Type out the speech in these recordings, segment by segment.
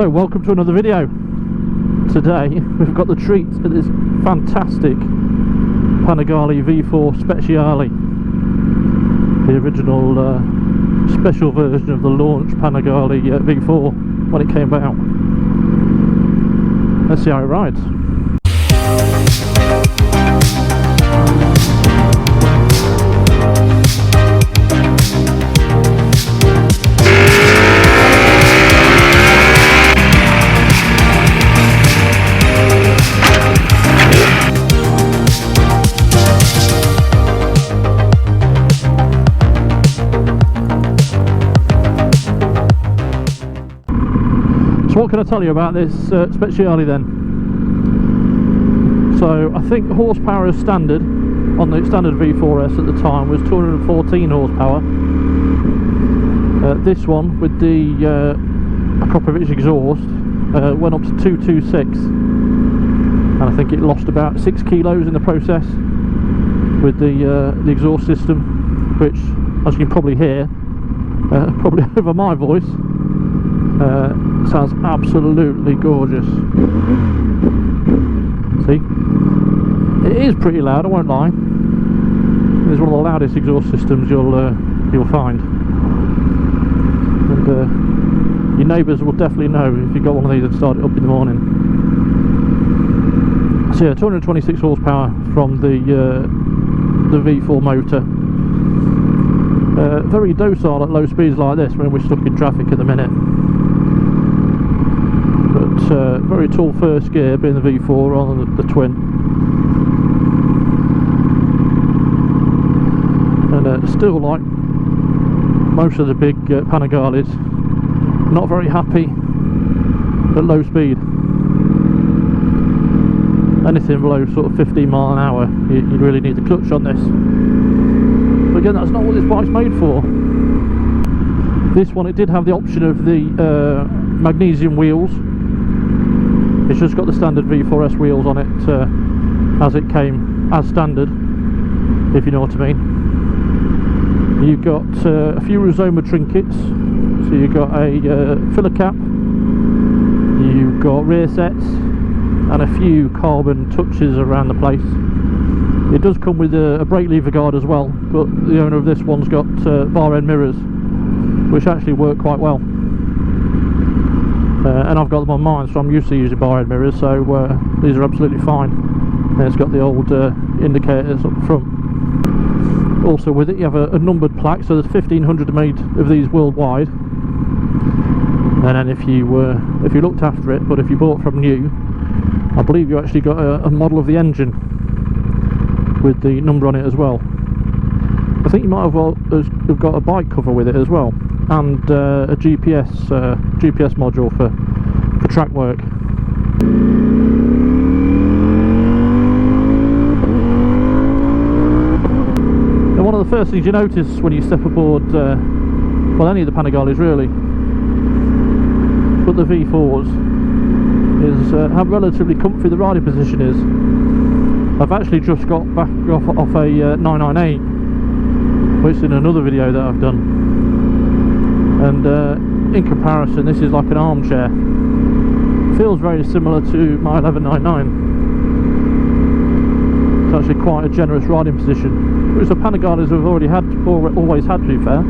So welcome to another video. Today we've got the treat of this fantastic Panigale V4 Speciale, the original special version of the launch Panigale V4 when it came out. Let's see how it rides. So what can I tell you about this Speciale then? So I think horsepower as standard on the standard V4S at the time was 214 horsepower. This one with the Akrapovic exhaust went up to 226, and I think it lost about 6 kilos in the process with the exhaust system, which, as you can probably hear, probably over my voice, sounds absolutely gorgeous. See, it is pretty loud, I won't lie. It's one of the loudest exhaust systems you'll find, and your neighbours will definitely know if you've got one of these and start it up in the morning. So yeah, 226 horsepower from the V4 motor. Very docile at low speeds like this when we're stuck in traffic at the minute. Very tall first gear, being the V4 on the twin, and still, like most of the big Panigales, not very happy at low speed. Anything below sort of 15 mile an hour, you really need the clutch on this. But again, that's not what this bike's made for. This one, it did have the option of the magnesium wheels. It's just got the standard V4S wheels on it as it came, as standard, if you know what I mean. You've got a few Rizoma trinkets, so you've got a filler cap, you've got rear sets, and a few carbon touches around the place. It does come with a brake lever guard as well, but the owner of this one's got bar end mirrors, which actually work quite well. And I've got them on mine, so I'm used to using bar end mirrors, so these are absolutely fine. And it's got the old indicators up front. Also with it you have a numbered plaque, so there's 1,500 made of these worldwide. And then if you looked after it, but if you bought from new, I believe you actually got a model of the engine with the number on it as well. I think you might have got a bike cover with it as well, and a GPS module for track work. And one of the first things you notice when you step aboard, well, any of the Panigales really, but the V4s, is how relatively comfy the riding position is. I've actually just got back off a 998, which is in another video that I've done, and in comparison this is like an armchair. Feels very similar to my 1199. It's actually quite a generous riding position, which the Panigales have always had to be fair,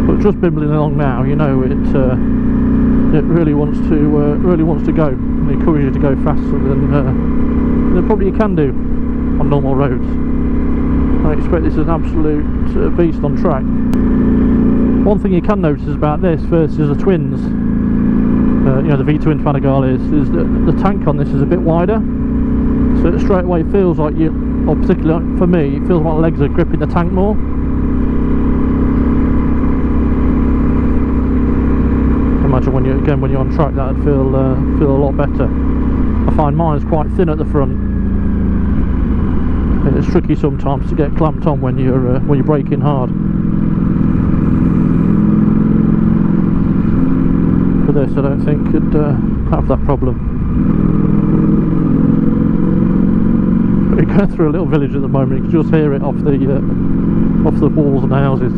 but just bimbling along now, you know, it really wants to go, and encourages you to go faster than probably you can do on normal roads. I expect this is an absolute beast on track. One thing you can notice about this versus the twins, you know, the V-twin Panigales, is that the tank on this is a bit wider, so it straight away feels like you, or particularly for me, it feels like my legs are gripping the tank more. Imagine when you're on track, that'd feel a lot better. I find mine's quite thin at the front. It's tricky sometimes to get clamped on when you're braking hard. For this, I don't think could have that problem. We're going through a little village at the moment. You can just hear it off the walls and the houses.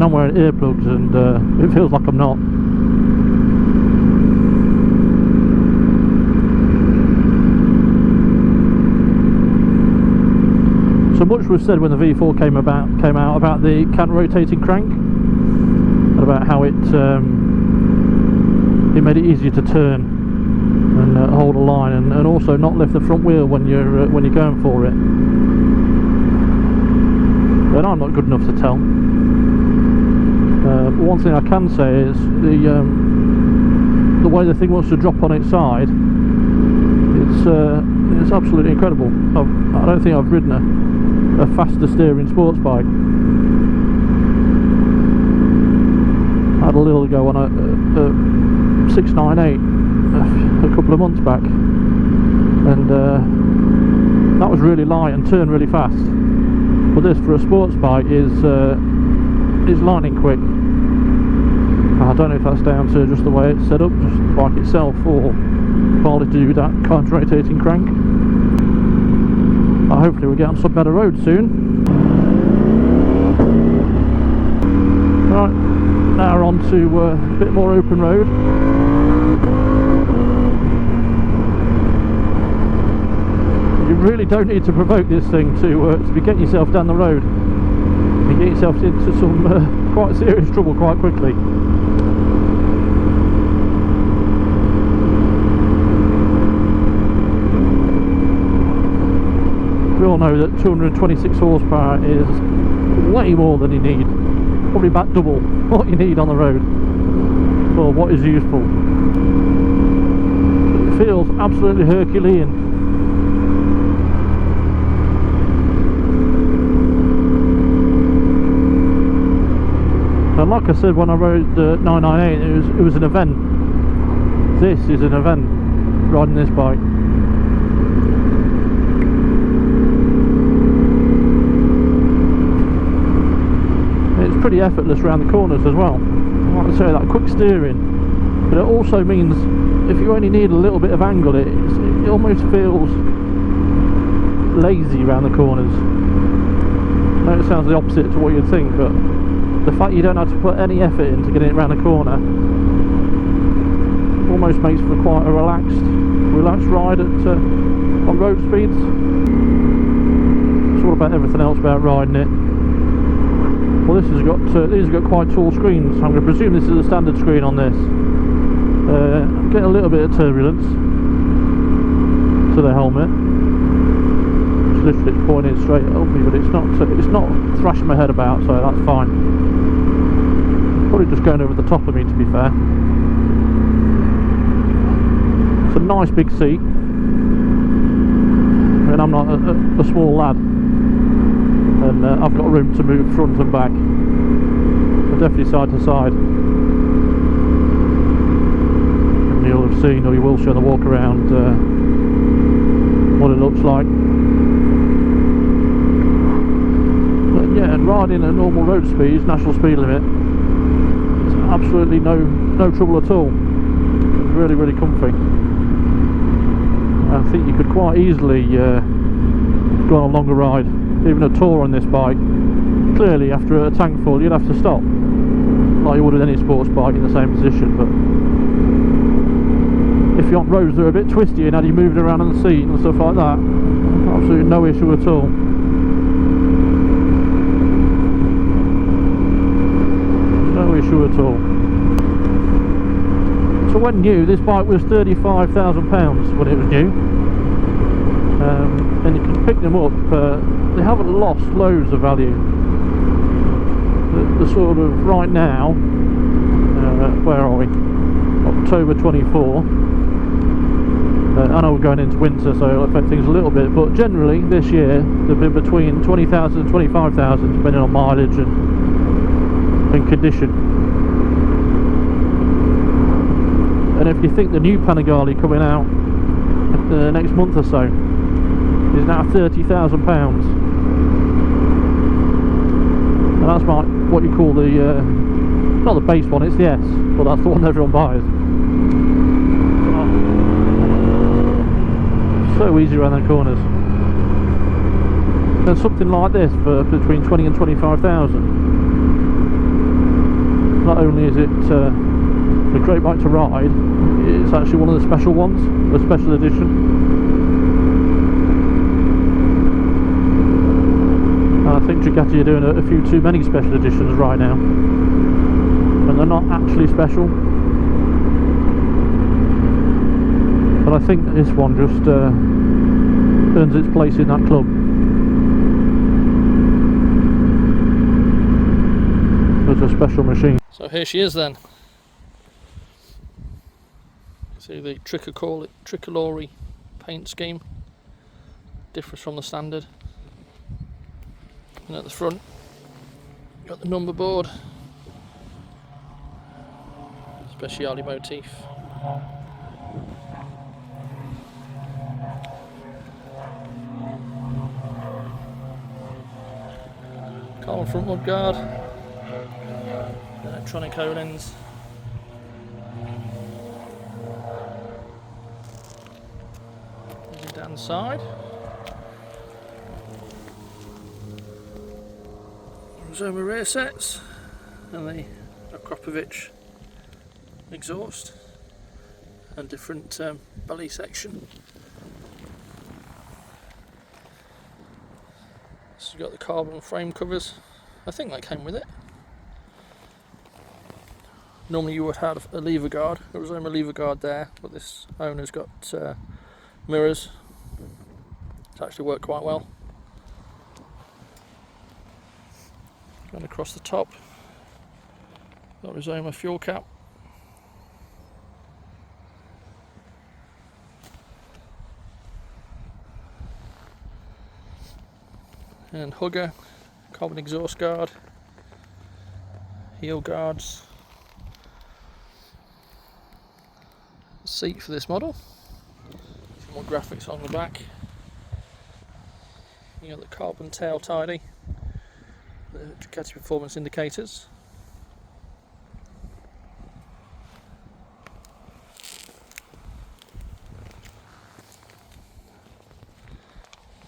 I'm wearing earplugs and it feels like I'm not. So much was said when the V4 came out about the counter-rotating crank, and about how it made it easier to turn and hold a line, and also not lift the front wheel when you're going for it. But I'm not good enough to tell. But one thing I can say is the way the thing wants to drop on its side, it's absolutely incredible. I don't think I've ridden a faster steering sports bike. I had a little go on a 698 a couple of months back, and that was really light and turned really fast. But this, for a sports bike, is lightning quick. I don't know if that's down to just the way it's set up, just the bike itself, or partly to do with that counter-rotating crank. Hopefully we'll get on some better roads soon. Right, now we're on to a bit more open road. You really don't need to provoke this thing to be getting yourself down the road and get yourself into some quite serious trouble quite quickly. We all know that 226 horsepower is way more than you need, probably about double what you need on the road for what is useful. It feels absolutely Herculean. And like I said when I rode the 998, it was an event. This is an event, riding this bike. It's pretty effortless around the corners as well. Like I say, that quick steering, but it also means if you only need a little bit of angle, it almost feels lazy around the corners. I know it sounds the opposite to what you'd think, but the fact you don't have to put any effort into getting it around the corner almost makes for quite a relaxed ride on road speeds. It's all about everything else about riding it. Well, these have got quite tall screens. I'm going to presume this is a standard screen on this. I'm getting a little bit of turbulence to the helmet. It's literally pointing straight at me, but it's not thrashing my head about, so that's fine. Probably just going over the top of me, to be fair. It's a nice big seat. I mean, I'm not a small lad, and I've got room to move front and back, but definitely side to side. And you'll have seen, or you will show the walk around what it looks like. But yeah, and riding at normal road speeds, national speed limit, it's absolutely no trouble at all. It's really, really comfy. I think you could quite easily go on a longer ride, even a tour on this bike. Clearly after a tank full you'd have to stop, like you would with any sports bike in the same position, but if you're on roads that are a bit twisty and had you moved around on the seat and stuff like that, absolutely no issue at all. No issue at all. So when new, this bike was £35,000 when it was new, and you can pick them up. They haven't lost loads of value. The sort of right now, where are we? October 24. I know we're going into winter, so it'll affect things a little bit, but generally this year they've been between 20,000 and 25,000, depending on mileage and condition. And if you think the new Panigale coming out the next month or so is now £30,000, and that's what you call the not the base one, it's the S, but that's the one everyone buys. So easy around the corners. And something like this for between 20 and 25,000, only is it a great bike to ride, it's actually one of the special ones, a special edition. And I think Ducati are doing a few too many special editions right now, and they're not actually special. But I think this one just earns its place in that club as a special machine. So here she is then. See the tricolore paint scheme differs from the standard. And at the front, got the number board, Speciale motif. Carbon front mudguard, electronic O-lens. Down the side, Zoma rear sets, and the Akrapovic exhaust, and different belly section. So you've got the carbon frame covers. I think that came with it. Normally you would have a lever guard. There was only a lever guard there, but this owner's got mirrors. It's actually worked quite well. Going across the top, got Rizoma fuel cap. And hugger, carbon exhaust guard, heel guards, seat for this model. Some more graphics on the back. You got the carbon tail tidy, the Ducati performance indicators.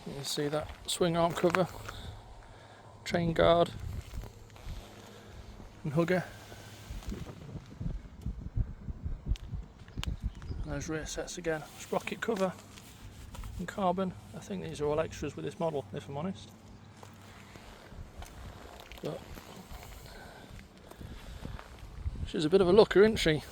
You can see that swing arm cover, chain guard, and hugger. And those rear sets again, sprocket cover and carbon. I think these are all extras with this model, if I'm honest. But she's a bit of a looker, isn't she?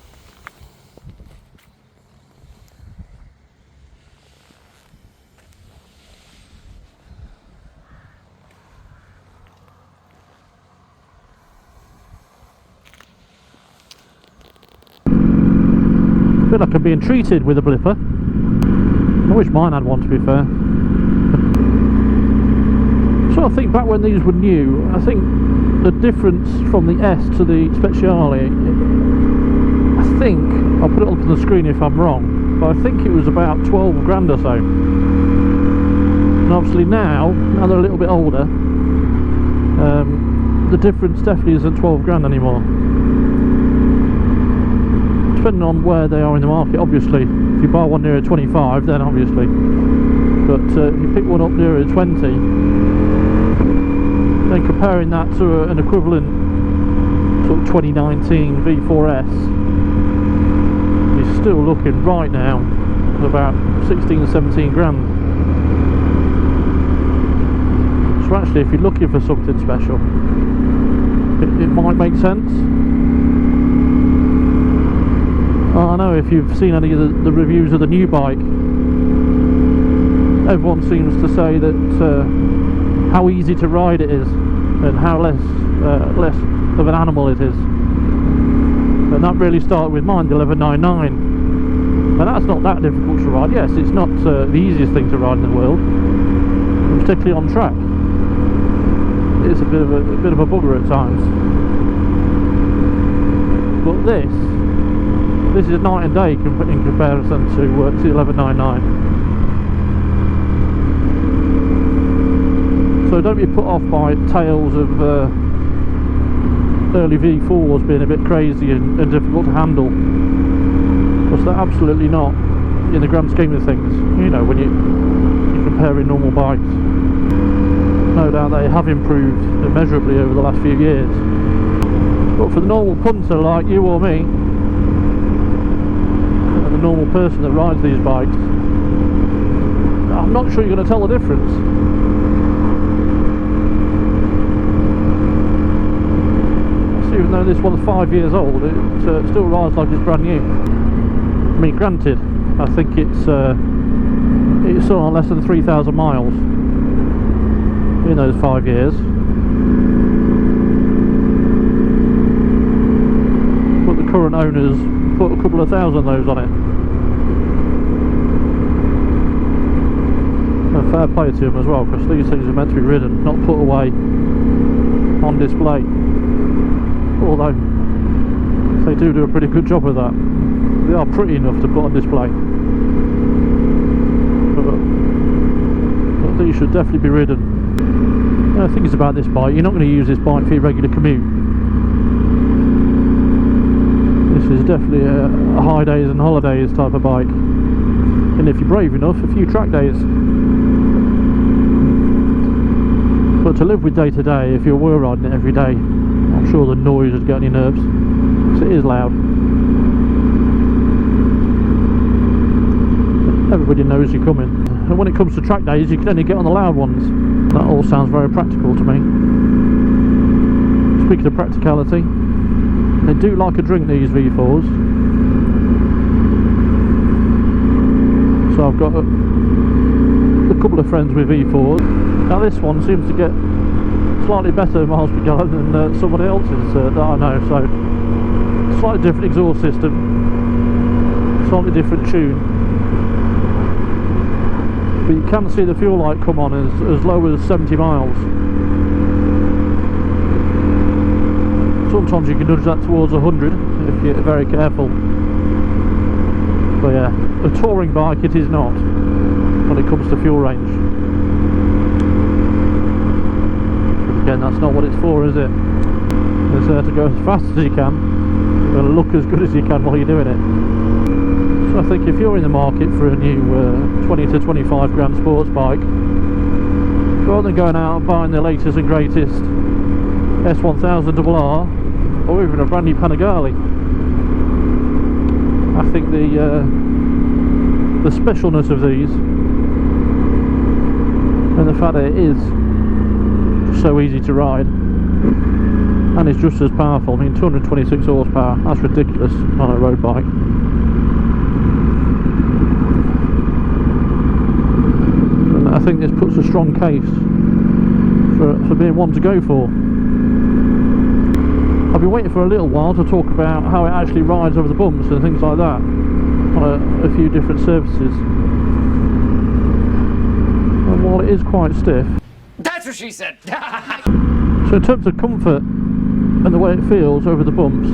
I feel like I'm being treated with a blipper. I wish mine had one, to be fair. So I think back when these were new, I think the difference from the S to the Speciale, I think, I'll put it up on the screen if I'm wrong, but I think it was about 12 grand or so. And obviously now they're a little bit older, the difference definitely isn't 12 grand anymore. Depending on where they are in the market, obviously. If you buy one nearer 25, then obviously. But if you pick one up nearer 20, then comparing that to an equivalent sort of 2019 V4S, you're still looking right now at about 16 or 17 grand. So actually, if you're looking for something special, it might make sense. I know if you've seen any of the reviews of the new bike, everyone seems to say that how easy to ride it is and how less of an animal it is. And that really started with mine, the 1199. And that's not that difficult to ride. Yes, it's not the easiest thing to ride in the world, particularly on track. It's a bit of a bugger at times. But this is night and day in comparison to the 1199. So don't be put off by tales of early V4s being a bit crazy and difficult to handle, because they're absolutely not in the grand scheme of things. You know, when you're comparing normal bikes, no doubt they have improved immeasurably over the last few years. But for the normal punter like you or me, the normal person that rides these bikes, I'm not sure you're going to tell the difference. So even though this one's 5 years old, it still rides like it's brand new. I mean, granted, I think it's still on less than 3,000 miles in those 5 years. But the current owners put a couple of thousand of those on it. And fair play to them as well, because these things are meant to be ridden, not put away on display. Although they do a pretty good job of that. They are pretty enough to put on display. But these should definitely be ridden. The thing is about this bike, you're not going to use this bike for your regular commute. This is definitely a high days and holidays type of bike. And if you're brave enough, a few track days. But to live with day to day, if you were riding it every day, I'm sure the noise would get on your nerves. So it is loud. Everybody knows you're coming. And when it comes to track days, you can only get on the loud ones. That all sounds very practical to me. Speaking of practicality, they do like a drink, these V4s. So I've got a couple of friends with V4s. Now this one seems to get slightly better miles per gallon than somebody else's that I know. So slightly different exhaust system, slightly different tune. But you can see the fuel light come on as low as 70 miles. Sometimes you can nudge that towards 100 if you're very careful. But yeah, a touring bike it is not when it comes to fuel range. But again, that's not what it's for, is it? It's there to go as fast as you can and look as good as you can while you're doing it. So I think if you're in the market for a new 20 to 25 grand sports bike, rather than going out and buying the latest and greatest S1000RR or even a brand new Panigale, I think the specialness of these and the fact that it is so easy to ride and it's just as powerful. I mean, 226 horsepower, that's ridiculous on a road bike. I think this puts a strong case for being one to go for. I've been waiting for a little while to talk about how it actually rides over the bumps and things like that on a few different surfaces. And while it is quite stiff, that's what she said. so in terms of comfort and the way it feels over the bumps,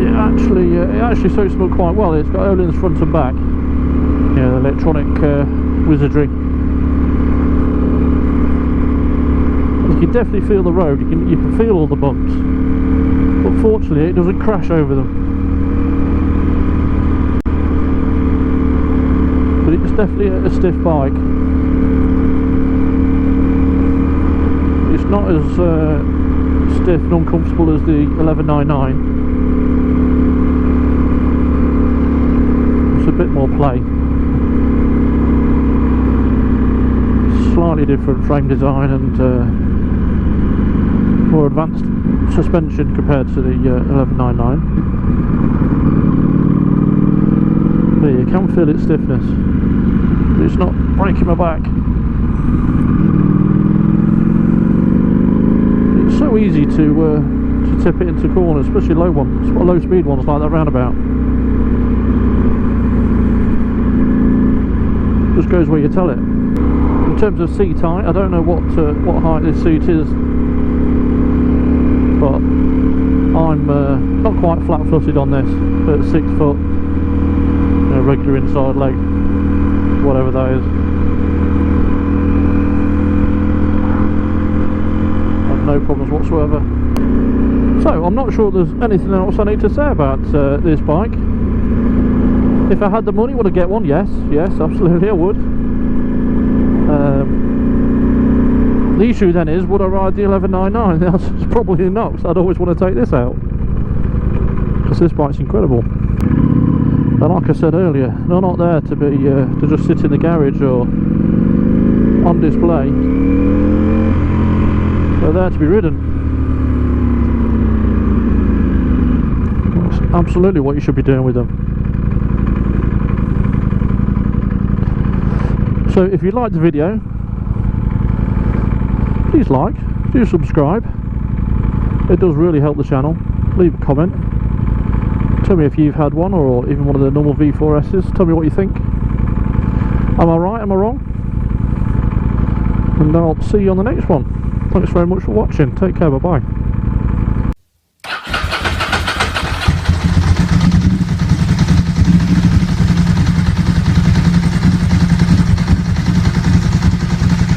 it actually soaks them up quite well. It's got Öhlins front and back. Yeah, the electronic wizardry. You can definitely feel the road. You can feel all the bumps, but fortunately it doesn't crash over them. But it's definitely a stiff bike. It's not as stiff and uncomfortable as the 1199. It's a bit more play. Slightly different frame design and more advanced suspension compared to the 1199. But you can feel its stiffness, but it's not breaking my back. It's so easy to tip it into corners, especially low ones, low speed ones like that roundabout. Just goes where you tell it. In terms of seat height, I don't know what height this seat is, but I'm not quite flat-footed on this, but 6 foot, regular inside leg, whatever that is. I have no problems whatsoever. So I'm not sure there's anything else I need to say about this bike. If I had the money, would I get one? Yes, absolutely I would. The issue then is, would I ride the 1199? The answer is probably not, because I'd always want to take this out, because this bike's incredible. And like I said earlier, they're not there to be to just sit in the garage or on display. They're there to be ridden. That's absolutely what you should be doing with them. So if you liked the video, please like, do subscribe. It does really help the channel. Leave a comment. Tell me if you've had one, or even one of the normal V4Ss. Tell me what you think. Am I right? Am I wrong? And I'll see you on the next one. Thanks very much for watching. Take care. Bye bye.